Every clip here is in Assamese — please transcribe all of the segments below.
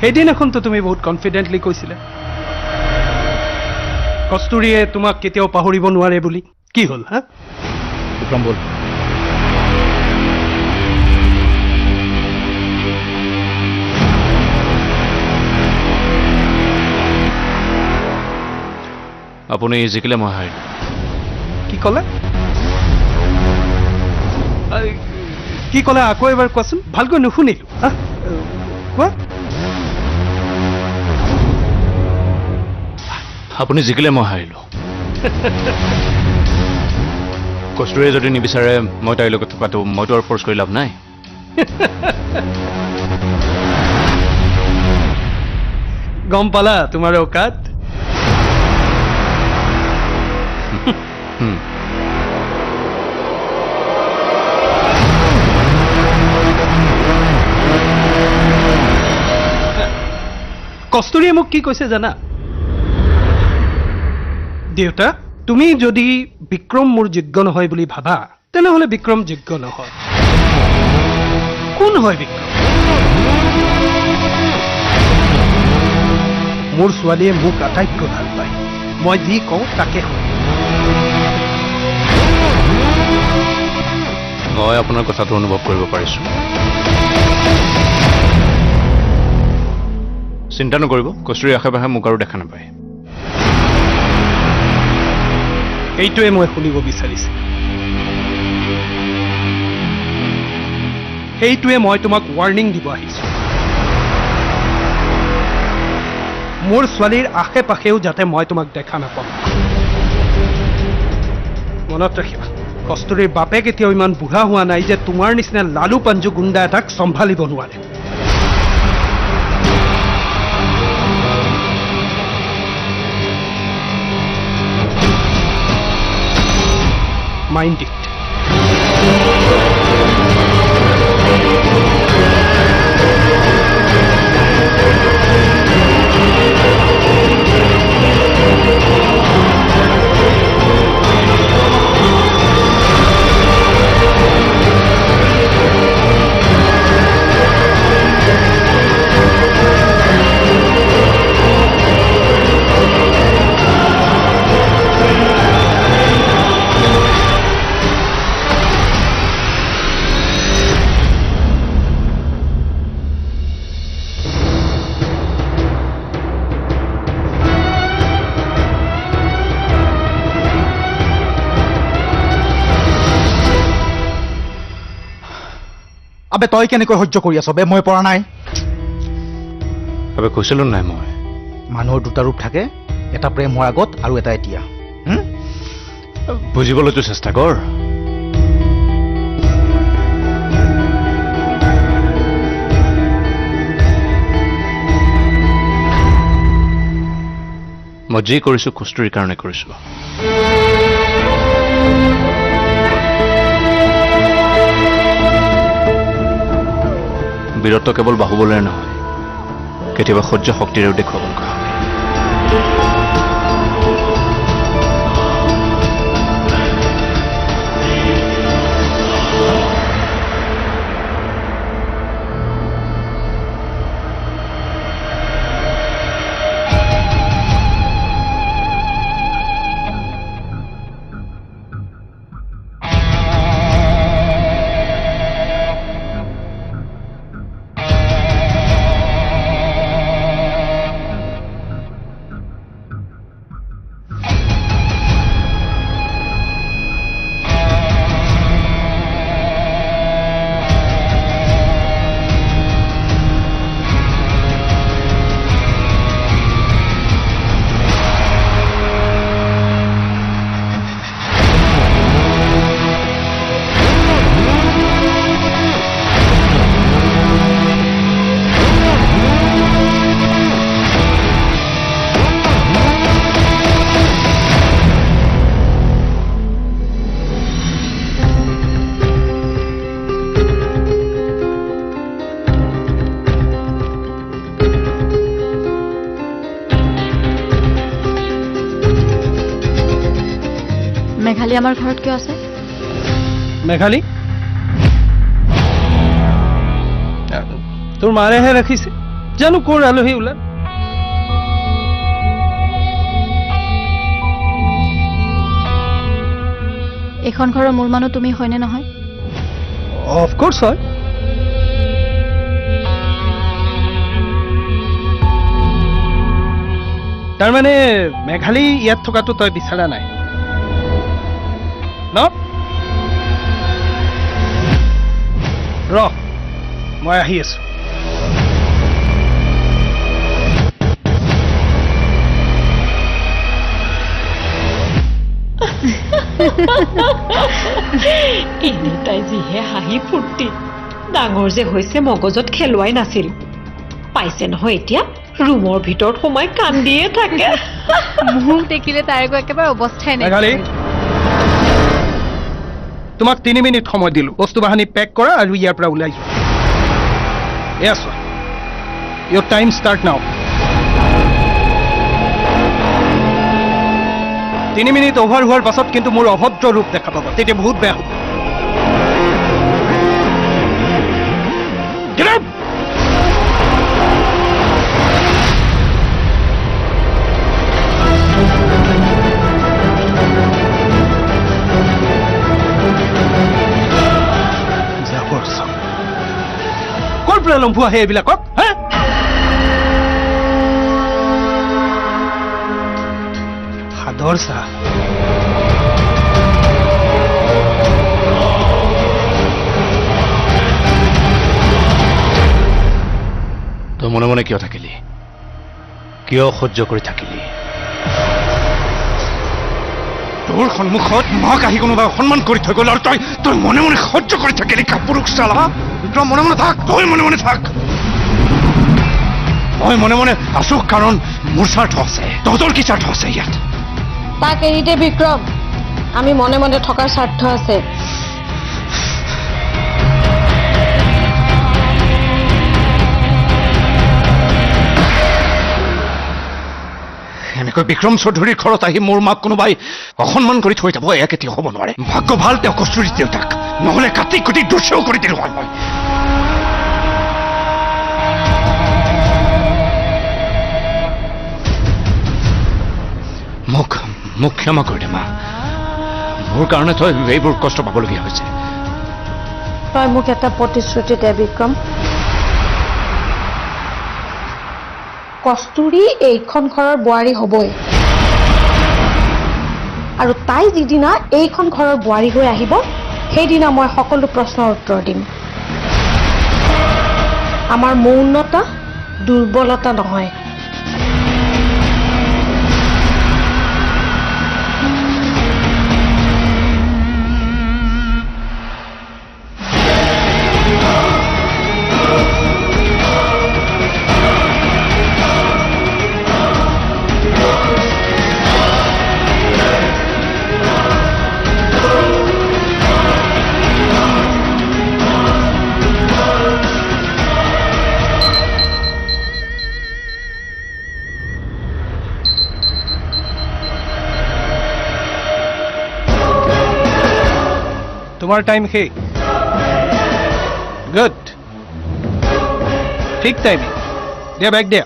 সেইদিনাখনতো তুমি বহুত কনফিডেণ্টলি কৈছিলা কস্তুৰীয়ে তোমাক কেতিয়াও পাহৰিব নোৱাৰে বুলি কি হ'ল হা বিক্ৰম বল আপুনি জিকিলে মই হাৰিলোঁ কি ক'লে কি ক'লে আকৌ এবাৰ কোৱাচোন ভালকৈ নুশুনিলোঁ কোৱা আপুনি জিকিলে মই হাৰিলোঁ কস্তুৰীয়ে যদি নিবিচাৰে মই তাইৰ লগত থকাটো মইতো আৰু ফৰ্চ কৰি লাভ নাই গম পালা তোমাৰ औकात কস্তুৰীয়ে মোক কি কৈছে জানা দেউতা তুমি যদি বিক্ৰম মোৰ যোগ্য নহয় বুলি ভাবা তেনেহলে বিক্ৰম যোগ্য নহয় কোন হয় বিক্ৰম মোৰ ছোৱালীয়ে মোক আটাইতকৈ ভাল পায় মই যি কওঁ তাকে হয় মই আপোনাৰ কথাটো অনুভৱ কৰিব পাৰিছোঁ চিন্তা নকৰিব কস্তুৰীৰ আশে পাশে মোক আৰু দেখা নাপায় এইটোৱে মই শুনিব বিচাৰিছোঁ সেইটোৱে মই তোমাক ৱাৰ্ণিং দিব আহিছোঁ মোৰ ছোৱালীৰ আশে পাশেও যাতে মই তোমাক দেখা নাপাওঁ মনত ৰাখিবা কস্তুৰীৰ বাপে কেতিয়াও ইমান বুঢ়া হোৱা নাই যে তোমাৰ নিচিনা লালু পাঞ্জু গুণ্ডা এটাক চম্ভালিব নোৱাৰে Mind it. আবে তই কেনেকৈ সহ্য কৰি আছ বে মই পৰা নাই আবে কৈছিলো নাই মই মানুহৰ দুটা ৰূপ থাকে এটা প্ৰেমৰ আগত আৰু এটা এতিয়া বুজিবলৈতো চেষ্টা কৰ মই যি কৰিছোঁ কস্তুৰীৰ কাৰণে কৰিছোঁ বীৰত্ব কেৱল বাহুবলেৰে নহয় কেতিয়াবা সহ্য শক্তিৰেও দেখুৱাব লগা হয় মেঘালী আমাৰ ঘৰত কিয় আছে মেঘালী তোৰ মাৰেহে ৰাখিছে জানো ক'ৰ আলহী ওলাল। এইখন ঘৰৰ মূল মানুহ তুমি হয়নে নহয়? অফক'ৰ্ছ হয়। তাৰমানে মেঘালী ইয়াত থকাটো তই বিচৰা নাই ন? ৰ মই আহি আছো। এনে তাই যিহে হাঁহি ফূৰ্তি, ডাঙৰ যে হৈছে মগজত খেলুৱাই নাছিল, পাইছে নহয় এতিয়া ৰুমৰ ভিতৰত সোমাই কান্দিয়ে থাকে। মোক দেখিলে তাইৰ আকৌ একেবাৰে অৱস্থাই নাই। মেঘালী, তোমাক 3 মিনিট সময় দিলো, বস্তু বাহানি পেক কৰা আৰু ইয়াৰ পৰা ওলাই যোৱা। Yes, sir. Your time start now. 3 minute over হোৱাৰ পাছত কিন্তু মোৰ অভদ্ৰ ৰূপ দেখা পাবা, তেতিয়া বহুত বেয়া হ'ব। Get up! যাবৰ চাম। ক'ৰ পৰা লম্ভু আহে এইবিলাকক? হা? সাদৰ চাহ। তই মনে মনে কিয় থাকিলি? কিয় সহ্য কৰি থাকিলি? তোৰ সন্মুখত মাক আহি কোনোবাই অসন্মান কৰি থৈ গ'ল আৰু তই মনে মনে সহ্য কৰি থাকিলি? কাপুৰুষ চালা, বিক্ৰম মনে মনে থাক, তই মনে মনে থাক। মই মনে মনে আছো কাৰণ মোৰ স্বাৰ্থ আছে। তহঁতৰ কি স্বাৰ্থ আছে ইয়াত? তাক এৰি দে বিক্ৰম, আমি মনে মনে থকাৰ স্বাৰ্থ আছে। এনেকৈ বিক্ৰম চৌধুৰীৰ ঘৰত আহি মোৰ মাক কোনোবাই অসন্মান কৰি থৈ যাব, এয়া কেতিয়াও হ'ব নোৱাৰে। ভাগ্য ভাল তেওঁ কস্তুৰীৰ দেউতাক, নহ'লে কাটি কুটি দুৰ্চেও কৰি দিলো হয় মই। মোক ক্ষমা কৰি দে মা, মোৰ কাৰণে তই এইবোৰ কষ্ট পাবলগীয়া হৈছে। তই মোক এটা প্ৰতিশ্ৰুতি দে বিক্ৰম, কস্তুৰী এইখন ঘৰৰ বোৱাৰী হ'বই, আৰু তাই যিদিনা এইখন ঘৰৰ বোৱাৰী হৈ আহিব সেইদিনা মই সকলো প্ৰশ্নৰ উত্তৰ দিম। আমাৰ মৌনতা দুৰ্বলতা নহয়। তোমাৰ টাইম শেষ। গুড, ঠিক টাইমিং। দিয়া বেগ দিয়া।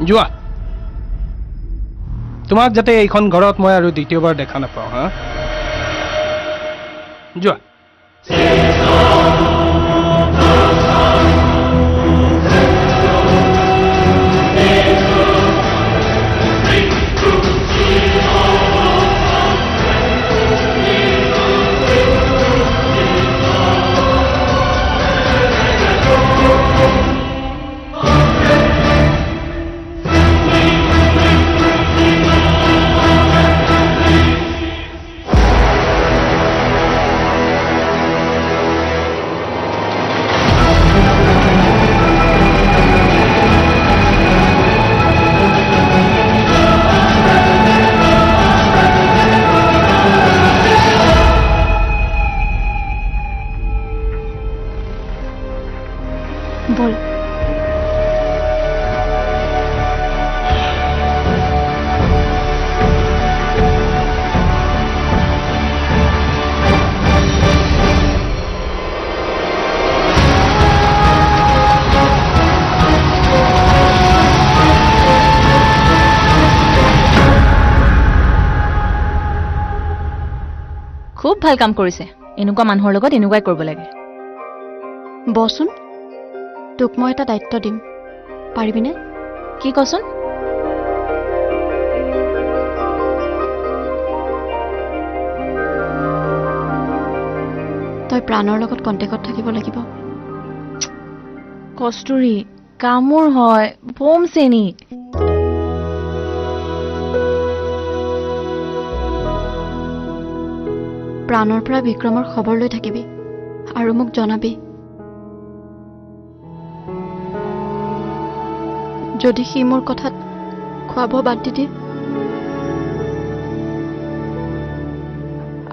যোৱা, তোমাক যাতে এইখন ঘৰত মই আৰু দ্বিতীয়বাৰ দেখা নাপাওঁ। হা, যোৱা। ভাল কাম কৰিছে এনেকুৱা মানুহৰ লগত এনেকুৱাই কৰিব লাগে বচোন তোক মই এটা দায়িত্ব দিম পাৰিবিনে কি কচোন তই প্ৰাণৰ লগত কণ্টেক্টত থাকিব লাগিব কস্তুৰী কামোৰ হয় বম চেনি প্ৰাণৰ পৰা বিক্ৰমৰ খবৰ লৈ থাকিবি আৰু মোক জনাবি যদি সি মোৰ কথাত খোৱাব বাদ দি দিয়ে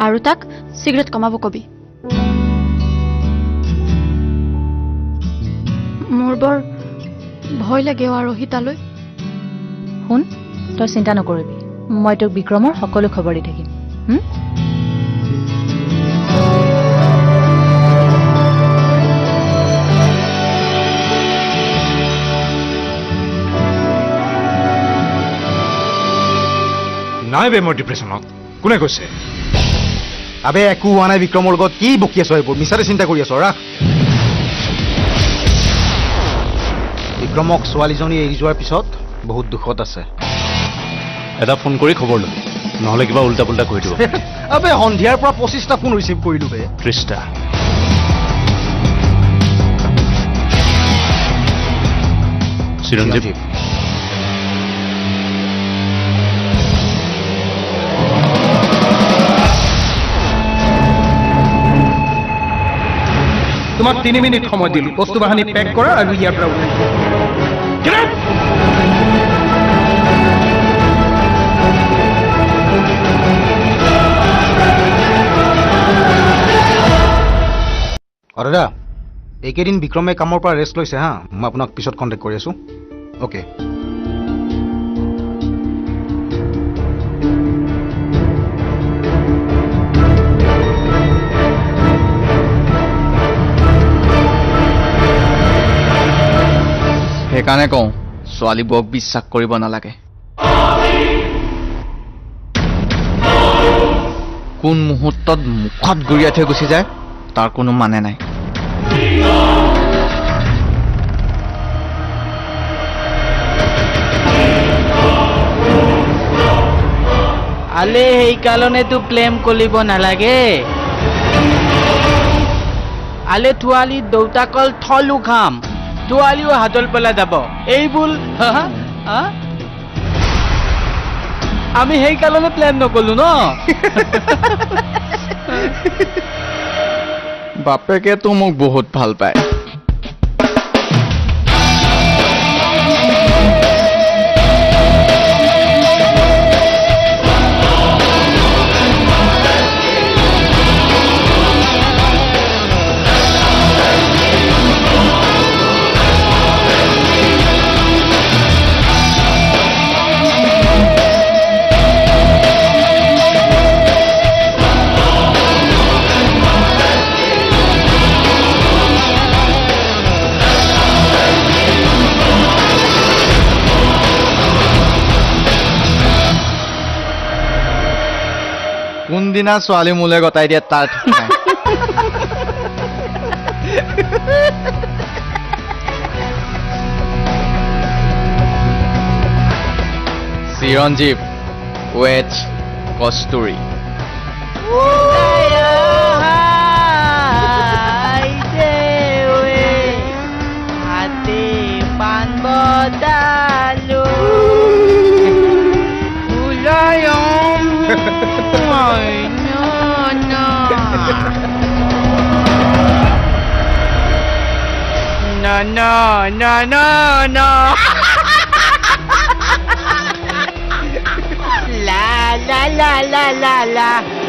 আৰু তাক চিগাৰেট কমাব কবি মোৰ বৰ ভয় লাগে আৰোহী তালৈ শুন তই চিন্তা নকৰিবি মই তোক বিক্ৰমৰ সকলো খবৰ দি থাকিম নাই বে মই ডিপ্ৰেশ্যনত কোনে কৈছে আবে একো হোৱা নাই বিক্ৰমৰ লগত কি বকি আছ এইবোৰ মিছাতে চিন্তা কৰি আছ ৰাখ বিক্ৰমক ছোৱালীজনী এৰি যোৱাৰ পিছত বহুত দুখত আছে এটা ফোন কৰি খবৰ ল'বি নহ'লে কিবা উল্টা পুল্টা কৰি দিব আবে সন্ধিয়াৰ পৰা 25টা ফোন ৰিচিভ কৰিলো বে 30টা চিৰঞ্জীৱ তোমাক 3 মিনিট সময় দিলোঁ বস্তু বাহানি পেক কৰা আৰু ইয়াৰ পৰা ওলাই যোৱা দাদা এইকেইদিন বিক্ৰমে কামৰ পৰা ৰেষ্ট লৈছে হা মই আপোনাক পিছত কণ্টেক্ট কৰি আছোঁ অ'কে সেইকাৰণে কওঁ ছোৱালীবোৰক বিশ্বাস কৰিব নালাগে কোন মুহূৰ্তত মুখত গুৰিয়াই থৈ গুচি যায় তাৰ কোনো মানে নাই আলে সেইকাৰণেতো প্লেম কৰিব নালাগে আলে তোৱালী দেউতাকল থলু খাম তোৱালীও হাতল পেলাই যাব এইবোৰ আমি সেইকাৰণে প্লেন নকলো ন বাপেকেতো মোক বহুত ভাল পায় কোনদিনা ছোৱালী মোলে গতাই দিয়ে তাৰ ঠিক নাই চিৰঞ্জীৱ ৱেটছ কস্তুৰী No. La.